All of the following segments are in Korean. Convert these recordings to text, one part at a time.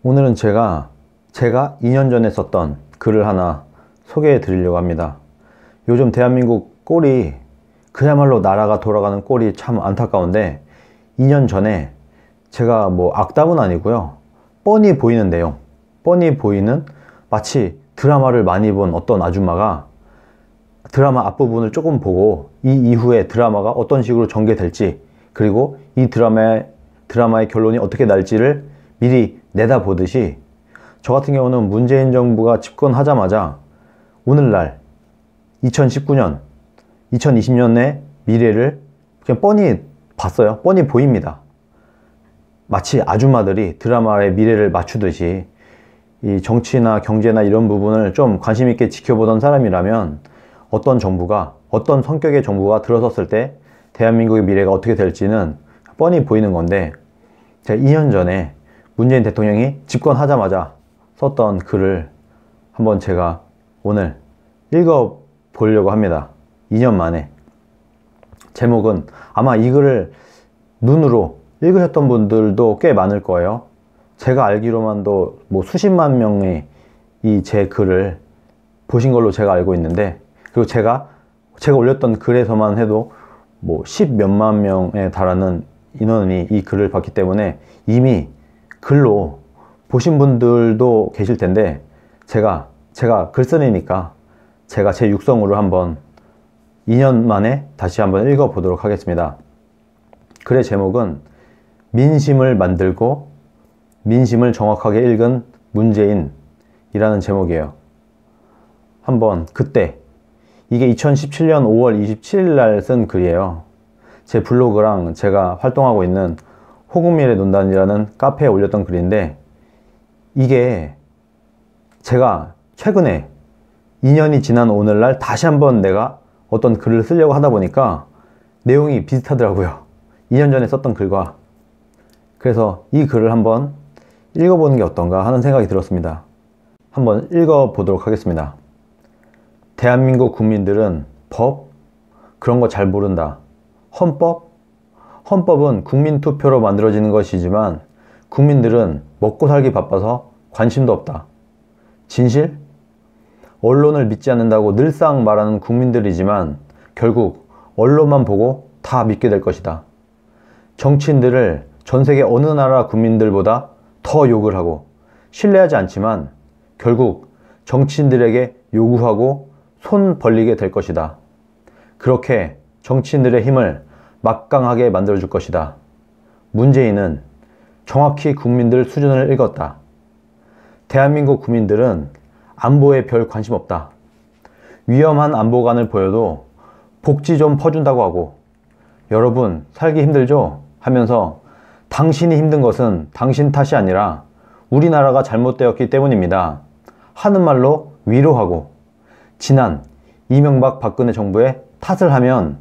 오늘은 제가 2년 전에 썼던 글을 하나 소개해 드리려고 합니다. 요즘 대한민국 꼴이 그야말로 나라가 돌아가는 꼴이 참 안타까운데, 2년 전에 제가 악담은 아니고요, 뻔히 보이는 내용, 뻔히 보이는, 마치 드라마를 많이 본 어떤 아줌마가 드라마 앞부분을 조금 보고 이 이후에 드라마가 어떤 식으로 전개될지, 그리고 이 드라마의 결론이 어떻게 날지를 미리 내다보듯이, 저 같은 경우는 문재인 정부가 집권하자마자 오늘날 2019년, 2020년의 미래를 그냥 뻔히 봤어요. 뻔히 보입니다. 마치 아줌마들이 드라마의 미래를 맞추듯이 이 정치나 경제나 이런 부분을 좀 관심 있게 지켜보던 사람이라면, 어떤 정부가, 어떤 성격의 정부가 들어섰을 때 대한민국의 미래가 어떻게 될지는 뻔히 보이는 건데, 제가 2년 전에 문재인 대통령이 집권하자마자 썼던 글을 한번 제가 오늘 읽어보려고 합니다. 2년 만에. 제목은, 아마 이 글을 눈으로 읽으셨던 분들도 꽤 많을 거예요. 제가 알기로만도 수십만 명의 이 제 글을 보신 걸로 제가 알고 있는데, 그리고 제가 올렸던 글에서만 해도 10몇만 명에 달하는 인원이 이 글을 봤기 때문에 이미 글로 보신 분들도 계실 텐데, 제가 글 쓰니까 제가 제 육성으로 한번 2년 만에 다시 한번 읽어보도록 하겠습니다. 글의 제목은 민심을 만들고 민심을 정확하게 읽은 문재인이라는 제목이에요. 한번 그때, 이게 2017년 5월 27일 날 쓴 글이에요. 제 블로그랑 제가 활동하고 있는 호국미래논단이라는 카페에 올렸던 글인데, 이게 제가 최근에 2년이 지난 오늘날 다시 한번 내가 어떤 글을 쓰려고 하다 보니까 내용이 비슷하더라고요. 2년 전에 썼던 글과. 그래서 이 글을 한번 읽어보는 게 어떤가 하는 생각이 들었습니다. 한번 읽어보도록 하겠습니다. 대한민국 국민들은 법? 그런 거 잘 모른다. 헌법? 헌법은 국민투표로 만들어지는 것이지만 국민들은 먹고 살기 바빠서 관심도 없다. 진실? 언론을 믿지 않는다고 늘상 말하는 국민들이지만 결국 언론만 보고 다 믿게 될 것이다. 정치인들을 전 세계 어느 나라 국민들보다 더 욕을 하고 신뢰하지 않지만 결국 정치인들에게 요구하고 손 벌리게 될 것이다. 그렇게 정치인들의 힘을 막강하게 만들어줄 것이다. 문재인은 정확히 국민들 수준을 읽었다. 대한민국 국민들은 안보에 별 관심 없다. 위험한 안보관을 보여도 복지 좀 퍼준다고 하고, 여러분 살기 힘들죠? 하면서 당신이 힘든 것은 당신 탓이 아니라 우리나라가 잘못되었기 때문입니다 하는 말로 위로하고, 지난 이명박 박근혜 정부의 탓을 하면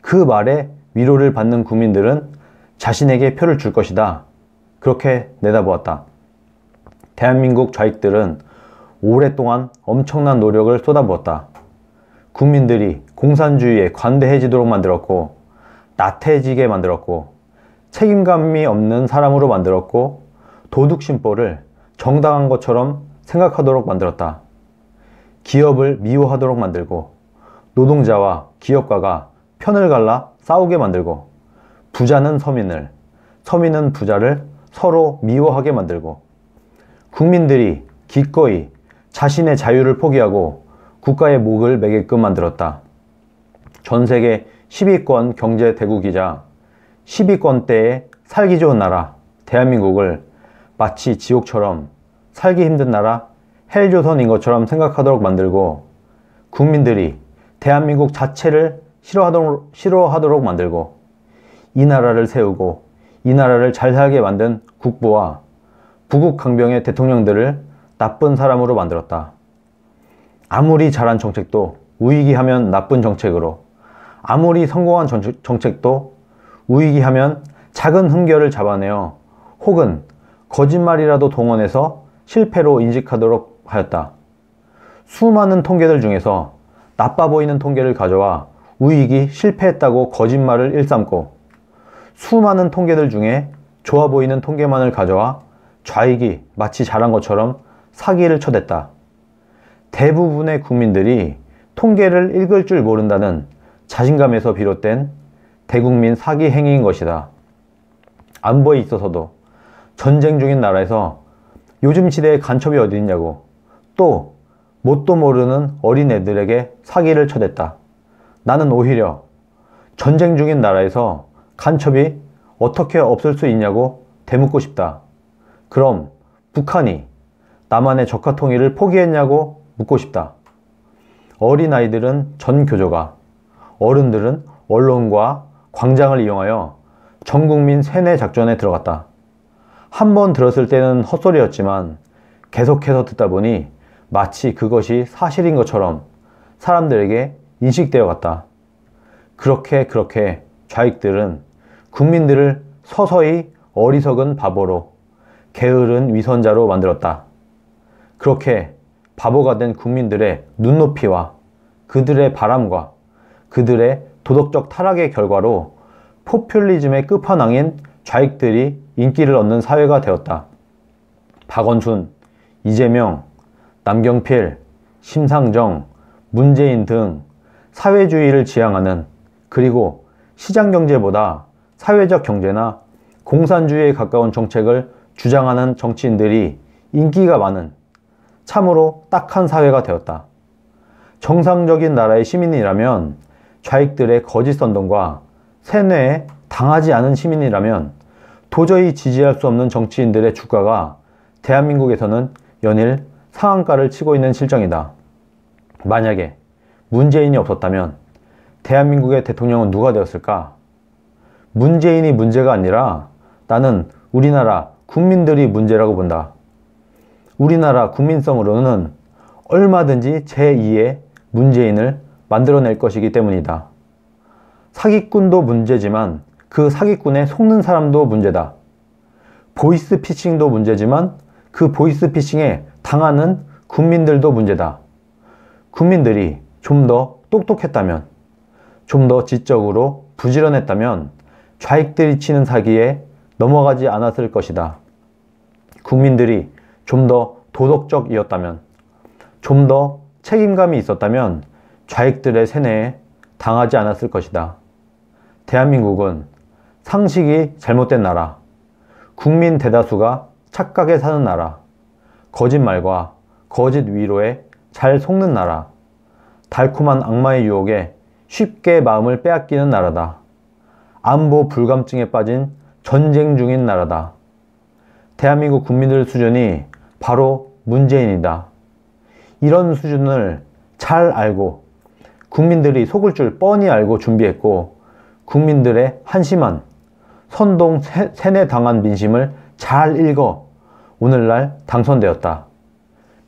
그 말에 위로를 받는 국민들은 자신에게 표를 줄 것이다. 그렇게 내다보았다. 대한민국 좌익들은 오랫동안 엄청난 노력을 쏟아부었다. 국민들이 공산주의에 관대해지도록 만들었고, 나태해지게 만들었고, 책임감이 없는 사람으로 만들었고, 도둑심보를 정당한 것처럼 생각하도록 만들었다. 기업을 미워하도록 만들고, 노동자와 기업가가 편을 갈라 싸우게 만들고, 부자는 서민을, 서민은 부자를 서로 미워하게 만들고, 국민들이 기꺼이 자신의 자유를 포기하고 국가의 목을 매게끔 만들었다. 전세계 10위권 경제 대국이자 10위권대의 살기 좋은 나라 대한민국을 마치 지옥처럼, 살기 힘든 나라 헬조선인 것처럼 생각하도록 만들고, 국민들이 대한민국 자체를 싫어하도록 만들고, 이 나라를 세우고 이 나라를 잘 살게 만든 국부와 부국 강병의 대통령들을 나쁜 사람으로 만들었다. 아무리 잘한 정책도 우위기하면 나쁜 정책으로, 아무리 성공한 정책도 우위기하면 작은 흠결을 잡아내어 혹은 거짓말이라도 동원해서 실패로 인식하도록 하였다. 수많은 통계들 중에서 나빠 보이는 통계를 가져와 우익이 실패했다고 거짓말을 일삼고, 수많은 통계들 중에 좋아 보이는 통계만을 가져와 좌익이 마치 잘한 것처럼 사기를 쳐댔다. 대부분의 국민들이 통계를 읽을 줄 모른다는 자신감에서 비롯된 대국민 사기 행위인 것이다. 안보에 있어서도 전쟁 중인 나라에서 요즘 시대에 간첩이 어디 있냐고, 또 뭣도 모르는 어린애들에게 사기를 쳐댔다. 나는 오히려 전쟁 중인 나라에서 간첩이 어떻게 없을 수 있냐고 되묻고 싶다. 그럼 북한이 남한의 적화 통일을 포기했냐고 묻고 싶다. 어린아이들은 전교조가, 어른들은 언론과 광장을 이용하여 전국민 세뇌 작전에 들어갔다. 한 번 들었을 때는 헛소리였지만 계속해서 듣다 보니 마치 그것이 사실인 것처럼 사람들에게 인식되어 갔다. 그렇게 좌익들은 국민들을 서서히 어리석은 바보로, 게으른 위선자로 만들었다. 그렇게 바보가 된 국민들의 눈높이와 그들의 바람과 그들의 도덕적 타락의 결과로 포퓰리즘의 끝판왕인 좌익들이 인기를 얻는 사회가 되었다. 박원순, 이재명, 남경필, 심상정, 문재인 등 사회주의를 지향하는, 그리고 시장경제보다 사회적 경제나 공산주의에 가까운 정책을 주장하는 정치인들이 인기가 많은 참으로 딱한 사회가 되었다. 정상적인 나라의 시민이라면, 좌익들의 거짓 선동과 세뇌에 당하지 않은 시민이라면 도저히 지지할 수 없는 정치인들의 주가가 대한민국에서는 연일 상한가를 치고 있는 실정이다. 만약에 문재인이 없었다면 대한민국의 대통령은 누가 되었을까? 문재인이 문제가 아니라 나는 우리나라 국민들이 문제라고 본다. 우리나라 국민성으로는 얼마든지 제2의 문재인을 만들어낼 것이기 때문이다. 사기꾼도 문제지만 그 사기꾼에 속는 사람도 문제다. 보이스피싱도 문제지만 그 보이스피싱에 당하는 국민들도 문제다. 국민들이 좀 더 똑똑했다면, 좀 더 지적으로 부지런했다면 좌익들이 치는 사기에 넘어가지 않았을 것이다. 국민들이 좀 더 도덕적이었다면, 좀 더 책임감이 있었다면 좌익들의 세뇌에 당하지 않았을 것이다. 대한민국은 상식이 잘못된 나라, 국민 대다수가 착각에 사는 나라, 거짓말과 거짓 위로에 잘 속는 나라, 달콤한 악마의 유혹에 쉽게 마음을 빼앗기는 나라다. 안보 불감증에 빠진 전쟁 중인 나라다. 대한민국 국민들 수준이 바로 문재인이다. 이런 수준을 잘 알고 국민들이 속을 줄 뻔히 알고 준비했고, 국민들의 한심한 선동 세뇌당한 민심을 잘 읽어 오늘날 당선되었다.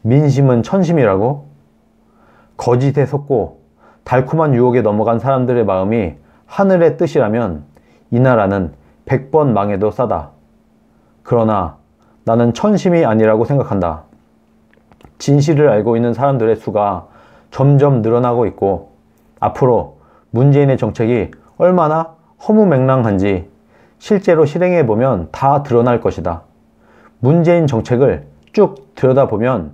민심은 천심이라고? 거짓에 속고 달콤한 유혹에 넘어간 사람들의 마음이 하늘의 뜻이라면 이 나라는 100번 망해도 싸다. 그러나 나는 천심이 아니라고 생각한다. 진실을 알고 있는 사람들의 수가 점점 늘어나고 있고, 앞으로 문재인의 정책이 얼마나 허무맹랑한지 실제로 실행해보면 다 드러날 것이다. 문재인 정책을 쭉 들여다보면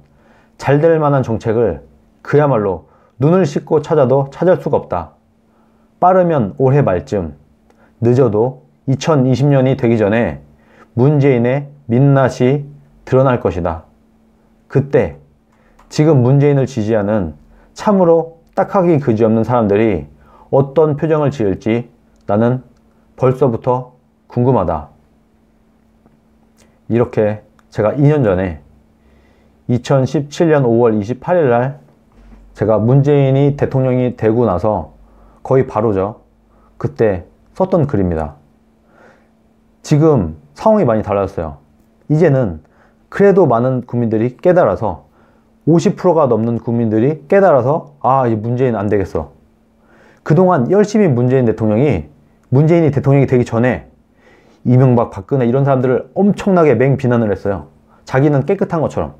잘 될 만한 정책을 그야말로 눈을 씻고 찾아도 찾을 수가 없다. 빠르면 올해 말쯤, 늦어도 2020년이 되기 전에 문재인의 민낯이 드러날 것이다. 그때 지금 문재인을 지지하는 참으로 딱하기 그지없는 사람들이 어떤 표정을 지을지 나는 벌써부터 궁금하다. 이렇게 제가 2년 전에 2017년 5월 28일 날 제가 문재인이 대통령이 되고 나서 거의 바로죠. 그때 썼던 글입니다. 지금 상황이 많이 달라졌어요. 이제는 그래도 많은 국민들이 깨달아서, 50%가 넘는 국민들이 깨달아서 이 문재인 안 되겠어. 그동안 열심히 문재인이 대통령이 되기 전에 이명박, 박근혜 이런 사람들을 엄청나게 맹비난을 했어요. 자기는 깨끗한 것처럼,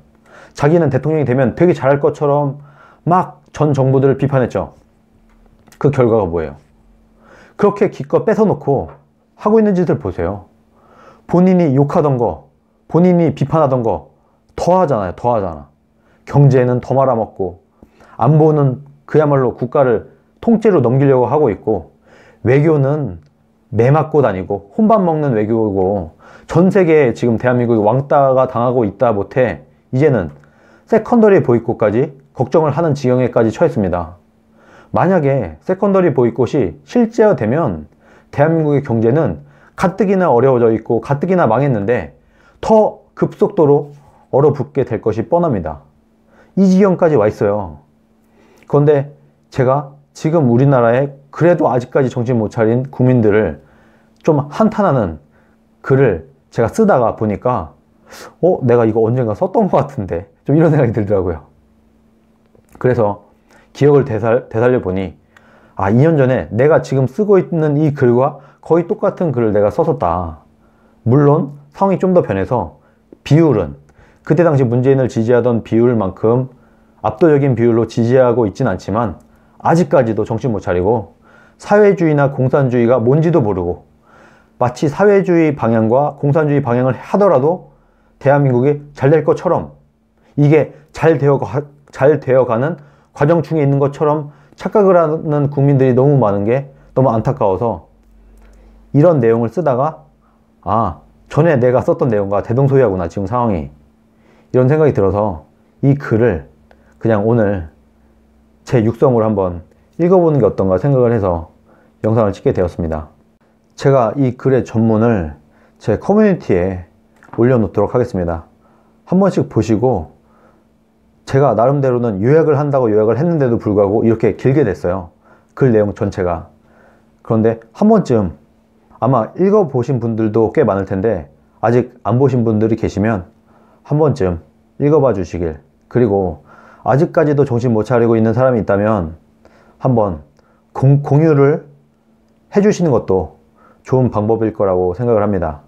자기는 대통령이 되면 되게 잘할 것처럼 막 전 정부들을 비판했죠. 그 결과가 뭐예요? 그렇게 기껏 뺏어놓고 하고 있는 짓을 보세요. 본인이 욕하던 거, 본인이 비판하던 거 더 하잖아요. 더 하잖아. 경제는 더 말아먹고, 안보는 그야말로 국가를 통째로 넘기려고 하고 있고, 외교는 매 맞고 다니고 혼밥 먹는 외교고, 전 세계에 지금 대한민국이 왕따가 당하고 있다 못해 이제는 세컨더리 보이콧까지 걱정을 하는 지경에까지 처했습니다. 만약에 세컨더리 보이콧이 실제화되면 대한민국의 경제는 가뜩이나 어려워져 있고 가뜩이나 망했는데 더 급속도로 얼어붙게 될 것이 뻔합니다. 이 지경까지 와 있어요. 그런데 제가 지금 우리나라에 그래도 아직까지 정신 못 차린 국민들을 좀 한탄하는 글을 제가 쓰다가 보니까 내가 이거 언젠가 썼던 것 같은데, 좀 이런 생각이 들더라고요. 그래서 기억을 되살려 보니 2년 전에 내가 지금 쓰고 있는 이 글과 거의 똑같은 글을 내가 썼었다. 물론 상황이 좀 더 변해서 비율은 그때 당시 문재인을 지지하던 비율만큼 압도적인 비율로 지지하고 있진 않지만 아직까지도 정신 못 차리고 사회주의나 공산주의가 뭔지도 모르고, 마치 사회주의 방향과 공산주의 방향을 하더라도 대한민국이 잘 될 것처럼, 이게 잘 되어가는 과정 중에 있는 것처럼 착각을 하는 국민들이 너무 많은 게 너무 안타까워서 이런 내용을 쓰다가 전에 내가 썼던 내용과 대동소이하구나 지금 상황이, 이런 생각이 들어서 이 글을 그냥 오늘 제 육성으로 한번 읽어보는 게 어떤가 생각을 해서 영상을 찍게 되었습니다. 제가 이 글의 전문을 제 커뮤니티에 올려놓도록 하겠습니다. 한 번씩 보시고, 제가 나름대로는 요약을 한다고 요약을 했는데도 불구하고 이렇게 길게 됐어요. 글 내용 전체가. 그런데 한 번쯤 아마 읽어보신 분들도 꽤 많을 텐데 아직 안 보신 분들이 계시면 한 번쯤 읽어봐 주시길, 그리고 아직까지도 정신 못 차리고 있는 사람이 있다면 한번 공유를 해주시는 것도 좋은 방법일 거라고 생각을 합니다.